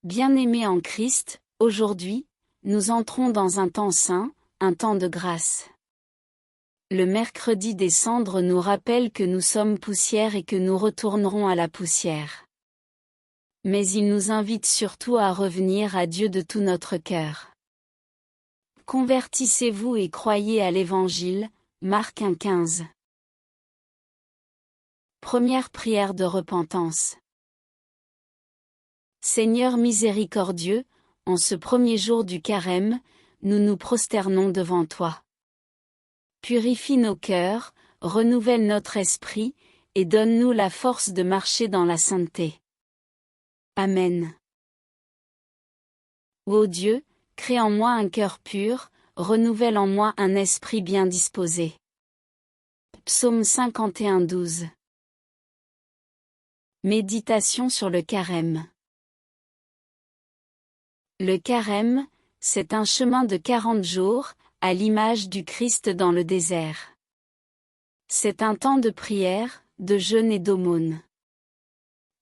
Bien-aimés en Christ, aujourd'hui, nous entrons dans un temps saint, un temps de grâce. Le mercredi des cendres nous rappelle que nous sommes poussière et que nous retournerons à la poussière. Mais il nous invite surtout à revenir à Dieu de tout notre cœur. Convertissez-vous et croyez à l'Évangile, Marc 1,15. Première prière de repentance. Seigneur miséricordieux, en ce premier jour du carême, nous nous prosternons devant toi. Purifie nos cœurs, renouvelle notre esprit, et donne-nous la force de marcher dans la sainteté. Amen. Ô Dieu, crée en moi un cœur pur, renouvelle en moi un esprit bien disposé. Psaume 51:12. Méditation sur le carême. Le carême, c'est un chemin de 40 jours, à l'image du Christ dans le désert. C'est un temps de prière, de jeûne et d'aumône.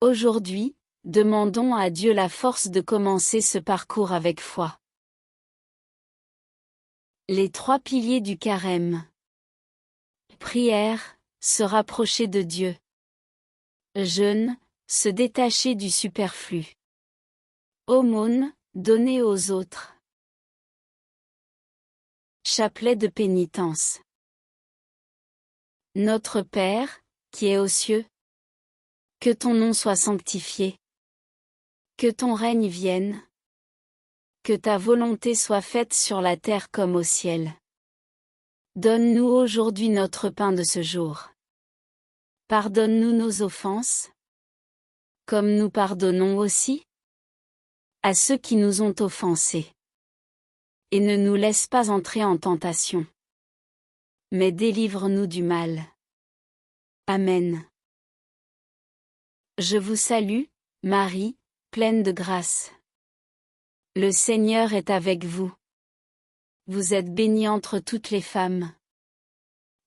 Aujourd'hui, demandons à Dieu la force de commencer ce parcours avec foi. Les 3 piliers du carême. Prière, se rapprocher de Dieu. Jeûne, se détacher du superflu. Aumône, donner aux autres. Chapelet de pénitence. Notre Père, qui es aux cieux, que ton nom soit sanctifié. Que ton règne vienne. Que ta volonté soit faite sur la terre comme au ciel. Donne-nous aujourd'hui notre pain de ce jour. Pardonne-nous nos offenses, comme nous pardonnons aussi à ceux qui nous ont offensés. Et ne nous laisse pas entrer en tentation, mais délivre-nous du mal. Amen. Je vous salue, Marie, pleine de grâce. Le Seigneur est avec vous. Vous êtes bénie entre toutes les femmes.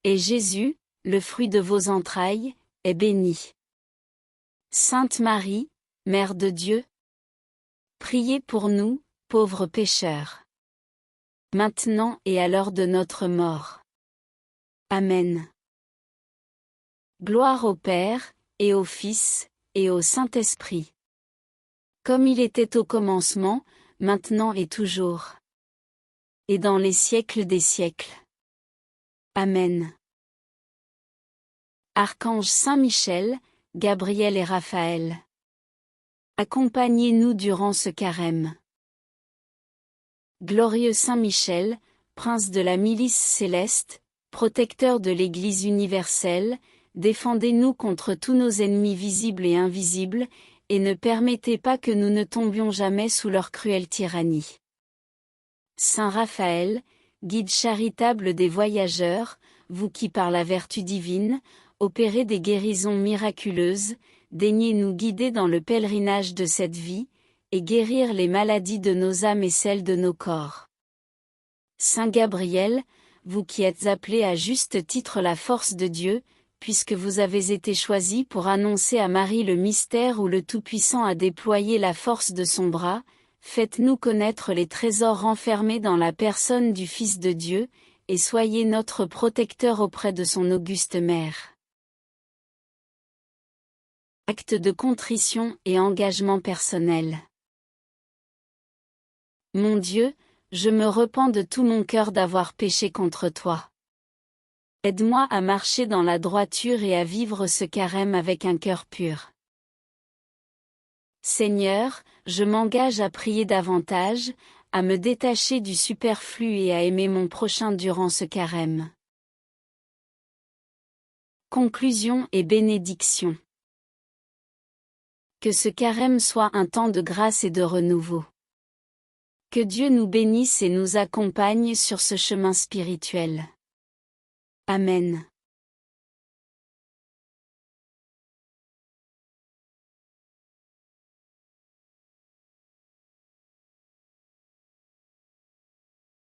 Et Jésus, le fruit de vos entrailles, est béni. Sainte Marie, Mère de Dieu, priez pour nous, pauvres pécheurs. Maintenant et à l'heure de notre mort. Amen. Gloire au Père, et au Fils, et au Saint-Esprit. Comme il était au commencement, maintenant et toujours. Et dans les siècles des siècles. Amen. Archange Saint Michel, Gabriel et Raphaël. Accompagnez-nous durant ce carême. Glorieux Saint Michel, prince de la milice céleste, protecteur de l'Église universelle, défendez-nous contre tous nos ennemis visibles et invisibles, et ne permettez pas que nous ne tombions jamais sous leur cruelle tyrannie. Saint Raphaël, guide charitable des voyageurs, vous qui par la vertu divine, opérez des guérisons miraculeuses, daignez nous guider dans le pèlerinage de cette vie, et guérir les maladies de nos âmes et celles de nos corps. Saint Gabriel, vous qui êtes appelé à juste titre la force de Dieu, puisque vous avez été choisi pour annoncer à Marie le mystère où le Tout-Puissant a déployé la force de son bras, faites-nous connaître les trésors renfermés dans la personne du Fils de Dieu, et soyez notre protecteur auprès de son auguste mère. Acte de contrition et engagement personnel. Mon Dieu, je me repens de tout mon cœur d'avoir péché contre toi. Aide-moi à marcher dans la droiture et à vivre ce carême avec un cœur pur. Seigneur, je m'engage à prier davantage, à me détacher du superflu et à aimer mon prochain durant ce carême. Conclusion et bénédiction. Que ce carême soit un temps de grâce et de renouveau. Que Dieu nous bénisse et nous accompagne sur ce chemin spirituel. Amen.